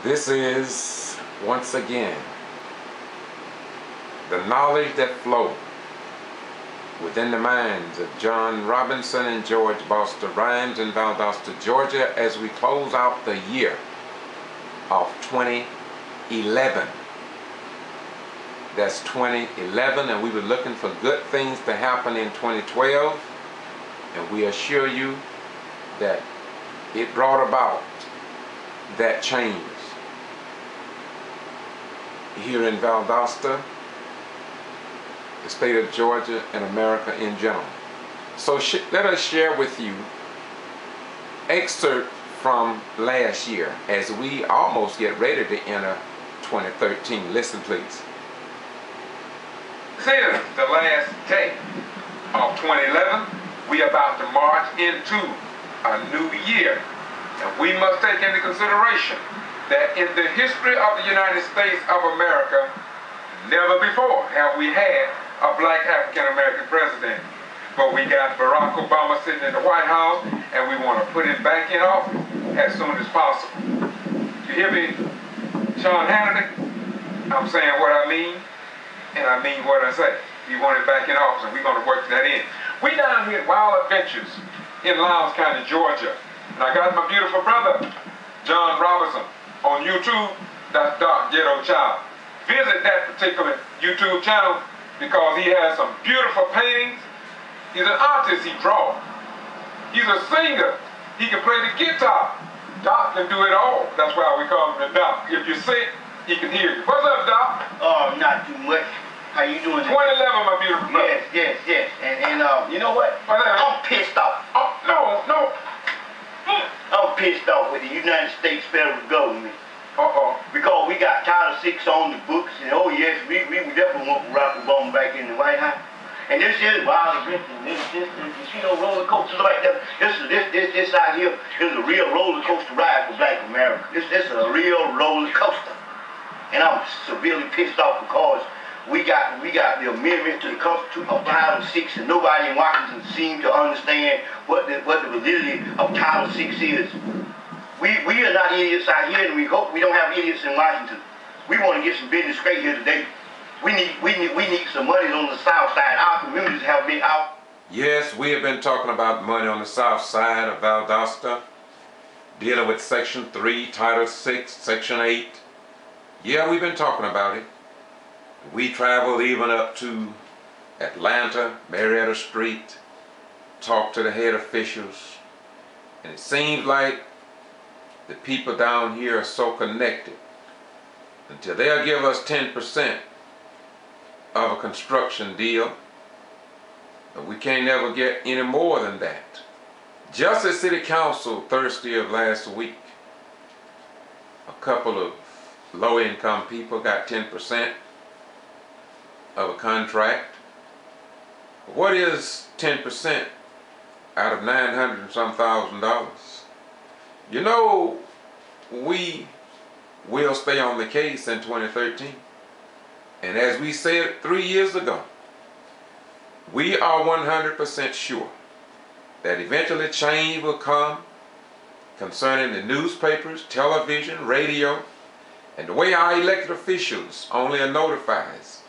This is, once again, the knowledge that flowed within the minds of John Robinson and George Boster Rhynes in Valdosta, Georgia, as we close out the year of 2011. That's 2011, and we were looking for good things to happen in 2012, and we assure you that it brought about that change here in Valdosta, the state of Georgia, and America in general. So let us share with you excerpt from last year as we almost get ready to enter 2013. Listen, please. This is the last day of 2011. We are about to march into a new year, and we must take into consideration that in the history of the United States of America, never before have we had a black African-American president. But we got Barack Obama sitting in the White House, and we want to put him back in office as soon as possible. You hear me, Sean Hannity? I'm saying what I mean, and I mean what I say. We want him back in office, and we're going to work that in. We down here at Wild Adventures in Lowndes County, Georgia. And I got my beautiful brother, John Robinson, on YouTube. That's Dark Ghetto Child. Visit that particular YouTube channel because he has some beautiful paintings. He's an artist, he draws. He's a singer. He can play the guitar. Doc can do it all. That's why we call him the Doc. If you're sick, he can hear you. What's up, Doc? Oh, not too much. How you doing? 2011, my beautiful brother. Yes. And you know what? I'm pissed off. Oh, no. I'm pissed off with the United States federal government. Because we got Title VI on the books, and oh yes, we definitely want Barack Obama back in the White House. And this is wild adventure. This you know, roller coasters like that. This out here is a real roller coaster ride for Black America. This is a real roller coaster. And I'm severely pissed off because we got the amendment to the Constitution of Title VI, and nobody in Washington seems to understand what the validity of Title VI is. We are not idiots out here, and we hope we don't have idiots in Washington. We want to get some business straight here today. We need some money on the south side. Our communities have been out. Yes, we have been talking about money on the south side of Valdosta, dealing with Section 3, Title 6, Section 8. Yeah, we've been talking about it. We traveled even up to Atlanta, Marietta Street, talked to the head officials, and it seems like the people down here are so connected. Until they'll give us 10% of a construction deal, we can't never get any more than that. Just as City Council Thursday of last week, a couple of low-income people got 10% of a contract. What is 10% out of $900 and some $1,000? You know, we will stay on the case in 2013. And as we said 3 years ago, we are 100% sure that eventually change will come concerning the newspapers, television, radio, and the way our elected officials only notifies.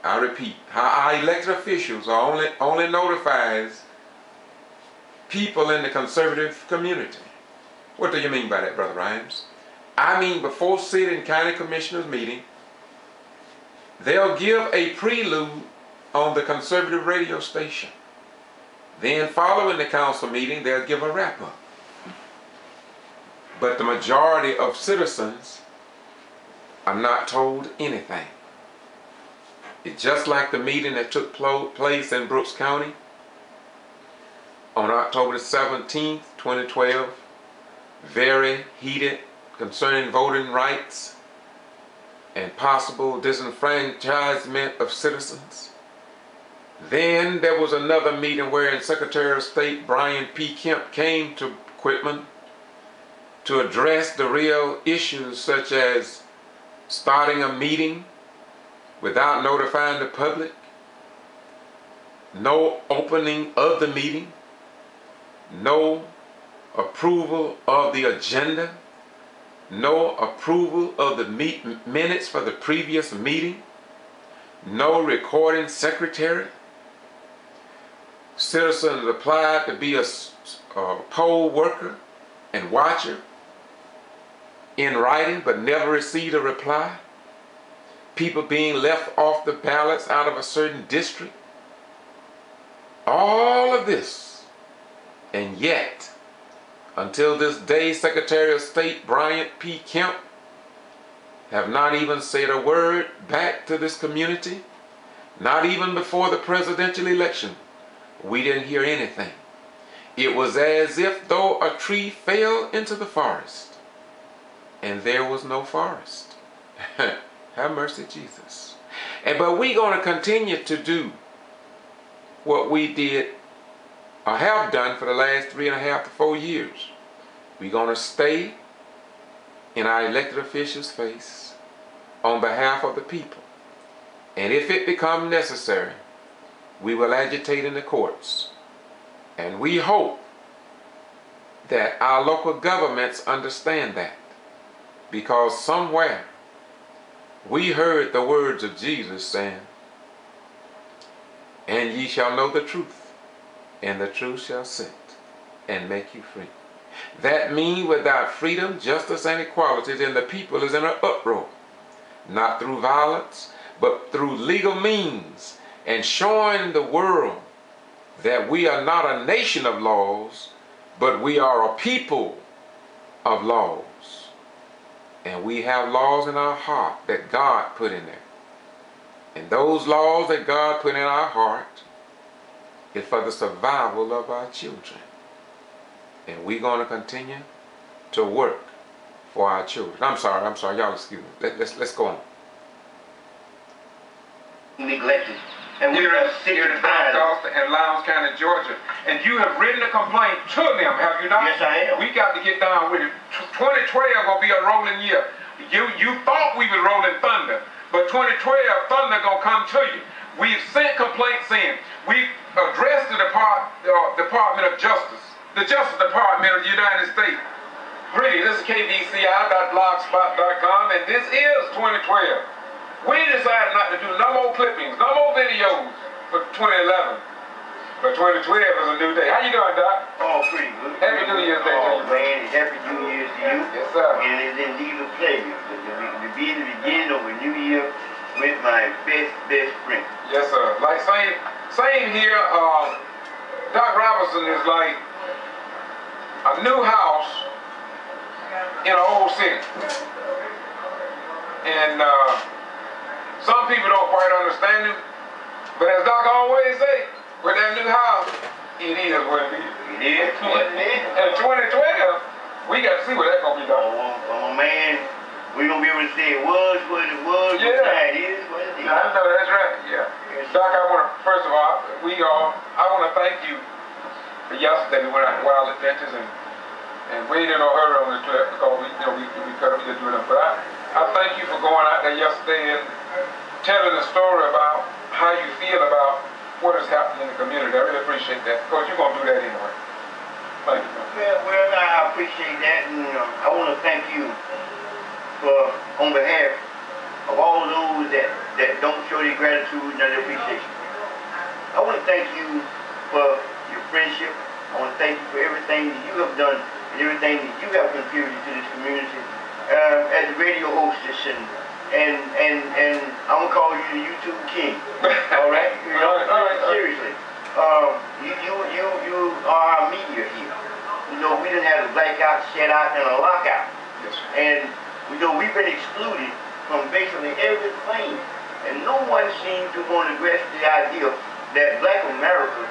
I repeat, how our elected officials are only notifies people in the conservative community. What do you mean by that, Brother Rhynes? I mean, before city and county commissioners meeting, they'll give a prelude on the conservative radio station. Then following the council meeting, they'll give a wrap-up. But the majority of citizens are not told anything. It's just like the meeting that took place in Brooks County on October 17th, 2012. Very heated concerning voting rights and possible disenfranchisement of citizens. Then there was another meeting wherein Secretary of State Brian P. Kemp came to Quitman to address the real issues, such as starting a meeting without notifying the public, no opening of the meeting, no approval of the agenda, no approval of the minutes for the previous meeting, no recording secretary. Citizens applied to be a poll worker and watcher in writing but never received a reply. People being left off the ballots out of a certain district. All of this. And yet, until this day, Secretary of State Bryant P. Kemp have not even said a word back to this community. Not even before the presidential election. We didn't hear anything. It was as if though a tree fell into the forest and there was no forest. Have mercy, Jesus. But we're going to continue to do what we did or have done for the last 3.5 to 4 years. We're going to stay in our elected officials' face on behalf of the people. And if it becomes necessary, we will agitate in the courts. And we hope that our local governments understand that. Because somewhere we heard the words of Jesus saying, "And ye shall know the truth, and the truth shall set and make you free." That means without freedom, justice, and equality, then the people is in an uproar. Not through violence, but through legal means, and showing the world that we are not a nation of laws, but we are a people of laws. And we have laws in our heart that God put in there. And those laws that God put in our heart is for the survival of our children. And we're going to continue to work for our children. I'm sorry, y'all excuse me. Let's go on. Neglected. And Here in Valdosta and Lowndes County, Georgia. And you have written a complaint to them, have you not? Yes, I have. We got to get down with it. 2012 gonna be a rolling year. You thought we was rolling thunder, but 2012 thunder gonna come to you. We've sent complaints in. We've addressed the Department of Justice, the Justice Department of the United States. Really, this is kvci.blogspot.com, and this is 2012. We decided not to do no more clippings, no more videos for 2011. But 2012 is a new day. How you doing, Doc? Oh, pretty good. Happy New Year's Day. Oh, man, happy New Year's to you. Yes, sir. And it's indeed a pleasure to be in the beginning of a new year with my best friend. Yes, sir. Like same here. Doc Robinson is like a new house in an old city. And some people don't quite understand him, but as Doc always say, with that new house, it is what it is. It is what it is. And 2012, we got to see what that's going to be done. Oh, man, we're going to be able to say it was what it was, yeah. It is what it is. I know, that's right, yeah. Yes. Doc, I want to, first of all, I want to thank you for yesterday. We went out to Wild Adventures and we didn't hurry on the trip because we could have just doing it. But I thank you for going out there yesterday and telling the story about how you feel about what is happening in the community. I really appreciate that because you're going to do that anyway. Thank you, man. Well, I appreciate that, and I want to thank you on behalf of all those that don't show their gratitude and their appreciation. I want to thank you for your friendship. I want to thank you for everything that you have done and everything that you have contributed to this community as a radio hostess and I'm gonna call you the YouTube king. All right? All right. Seriously. You are our media here. You know, we didn't have a blackout, shutout, and a lockout. Yes. And we've been excluded from basically everything. And no one seems to want to grasp the idea that Black America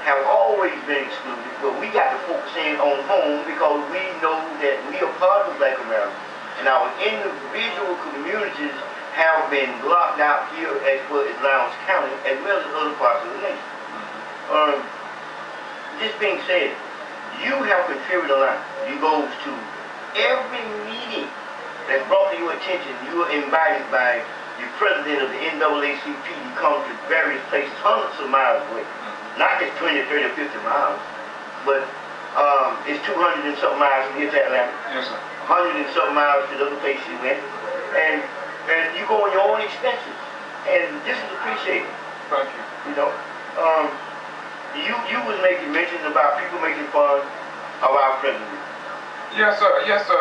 have always been excluded, but we got to focus in on home because we know that we are part of Black America. And our individual communities have been blocked out here as well as Lowndes County, as well as other parts of the nation. This being said, you have contributed a lot. You go to every meeting that's brought to your attention. You are invited by the president of the NAACP to come to various places hundreds of miles away. Not just 20, 30, or 50 miles, but It's 200 and something miles from here to Atlanta. Yes, sir. 100 and something miles to the other places you went. And you go on your own expenses. And this is appreciated. Thank you. You know. You was making mentions about people making fun of our president. Yes, sir. Yes, sir.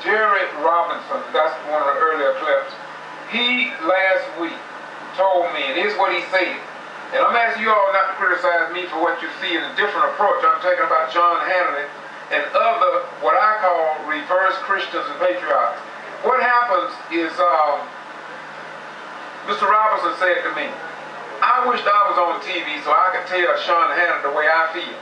Jared Robinson, that's one of the earlier clips. He last week told me, and here's what he said. And I'm asking you all not to criticize me for what you see in a different approach. I'm talking about John Hannity and other, what I call reverse Christians and patriots. What happens is, Mr. Robinson said to me, I wished I was on TV so I could tell Sean Hannity the way I feel.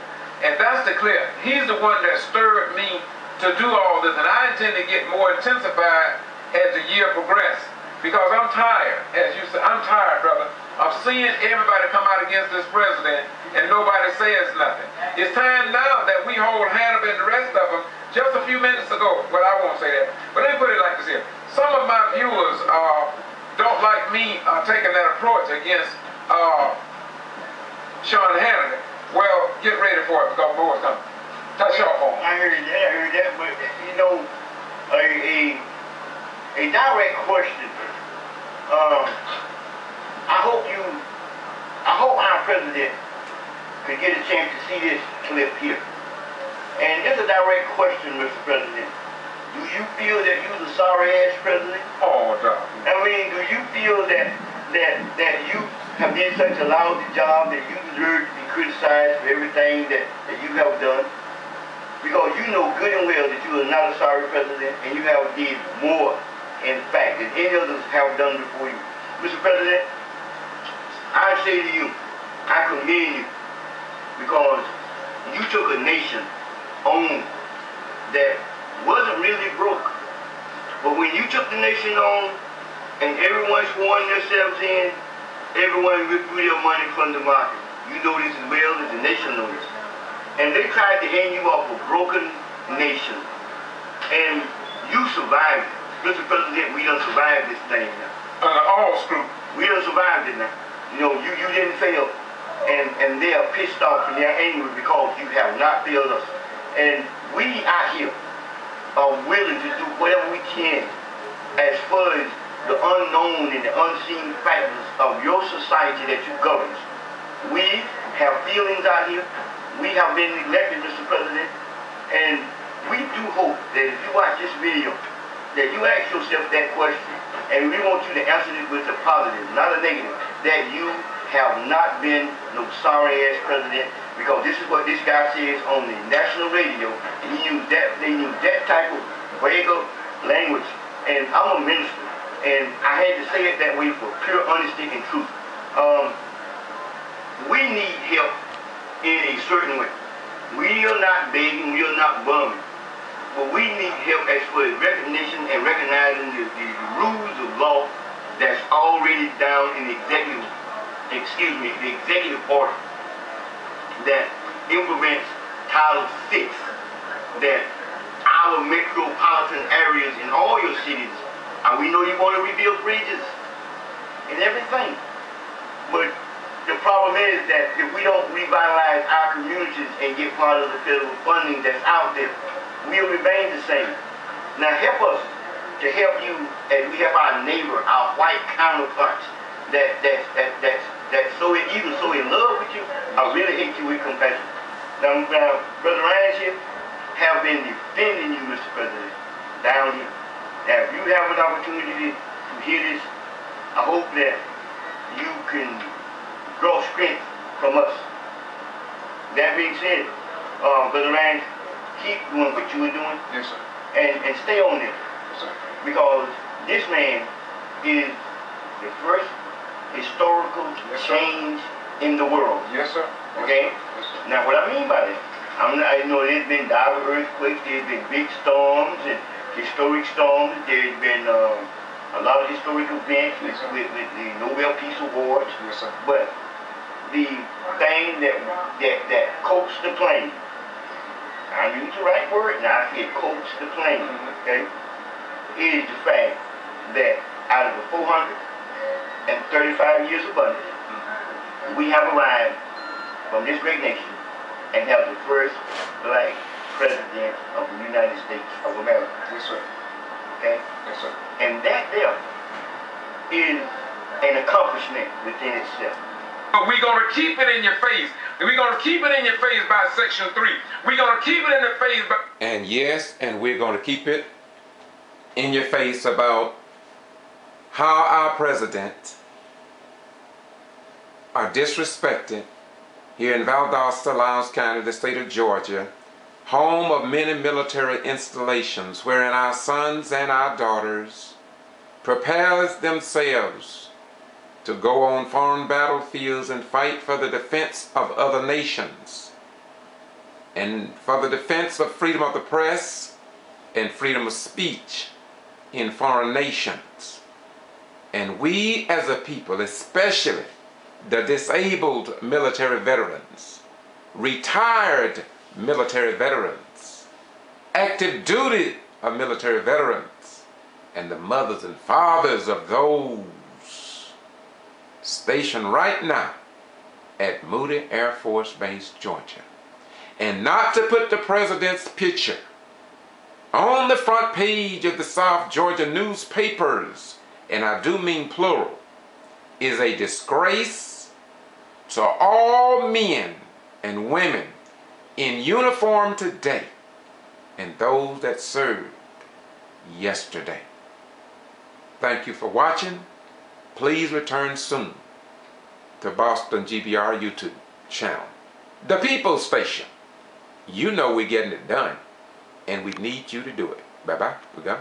And that's the clip. He's the one that stirred me to do all this, and I intend to get more intensified as the year progresses. Because I'm tired, as you said, I'm tired, brother, of seeing everybody come out against this president and nobody says nothing. It's time now that we hold Hannity and the rest of them. Just a few minutes ago, well, I won't say that, but let me put it like this here. Some of my viewers don't like me taking that approach against Sean Hannity. Well, get ready for it because more is coming. Touch your phone. I heard that, but you know, a direct question. I hope our president could get a chance to see this clip here. And it's a direct question, Mr. President. Do you feel that you're the sorry-ass president? Oh, no. I mean, do you feel that you have done such a lousy job that you deserve to be criticized for everything that you have done? Because you know good and well that you are not a sorry president, and you have did more, in fact, than any others have done before you. Mr. President, I say to you, I commend you, because you took a nation on that wasn't really broke. But when you took the nation on, and everyone sworn themselves in, everyone withdrew their money from the market. You know this as well as the nation knows this. And they tried to hand you off a broken nation. And you survived it. Mr. President, we done survived this thing now. All screw. We done survived it now. You know, you didn't fail. And they are pissed off and they're angry because you have not failed us. And we out here are willing to do whatever we can as far as the unknown and the unseen factors of your society that you govern. We have feelings out here. We have been neglected, Mr. President, and we do hope that if you watch this video, that you ask yourself that question, and we want you to answer it with a positive, not a negative, that you have not been no sorry-ass president, because this is what this guy says on the national radio, and they use that type of vulgar language, and I'm a minister, and I had to say it that way for pure honesty and truth. We need help in a certain way. We are not begging, we are not bumming, but we need help as for recognition and recognizing the rules of law that's already down in the executive order that implements Title VI, that our metropolitan areas in all your cities, and we know you want to rebuild bridges and everything, but the problem is that if we don't revitalize our communities and get part of the federal funding that's out there, we'll remain the same. Now help us to help you as we help our neighbor, our white counterparts, that's either so in love with you or really hate you with compassion. Now Brother Rhynes here have been defending you, Mr. President, down here. Now if you have an opportunity to hear this, I hope that you can draw strength from us. That being said, Brother Rhynes, keep doing what you were doing. Yes, sir. And stay on it. Yes, sir. Because this man is the first historical change in the world. Yes, sir. Okay? Yes, sir. Now what I mean by that, I know there's been dire earthquakes, there's been big storms and historic storms, there's been a lot of historic events with the Nobel Peace Awards. Yes, sir. But the thing that coats the plane, I use the right word now, I said coats the plane, okay, is the fact that out of the 435 years of abundance, we have arrived from this great nation and have the first black president of the United States of America. Yes, sir. Okay? Yes, sir. And that there is an accomplishment within itself. But we're going to keep it in your face. We're going to keep it in your face by Section 3. We're going to keep it in the face by... And yes, and we're going to keep it in your face about how our president are disrespected here in Valdosta, Lowndes County, the state of Georgia, home of many military installations wherein our sons and our daughters prepares themselves to go on foreign battlefields and fight for the defense of other nations and for the defense of freedom of the press and freedom of speech in foreign nations. And we as a people, especially the disabled military veterans, retired military veterans, active duty of military veterans, and the mothers and fathers of those stationed right now at Moody Air Force Base, Georgia. And not to put the president's picture on the front page of the South Georgia newspapers, and I do mean plural, is a disgrace to all men and women in uniform today and those that served yesterday. Thank you for watching. Please return soon to Boston G.B.R. YouTube channel. The People's Station. You know we're getting it done, and we need you to do it. Bye-bye. We go.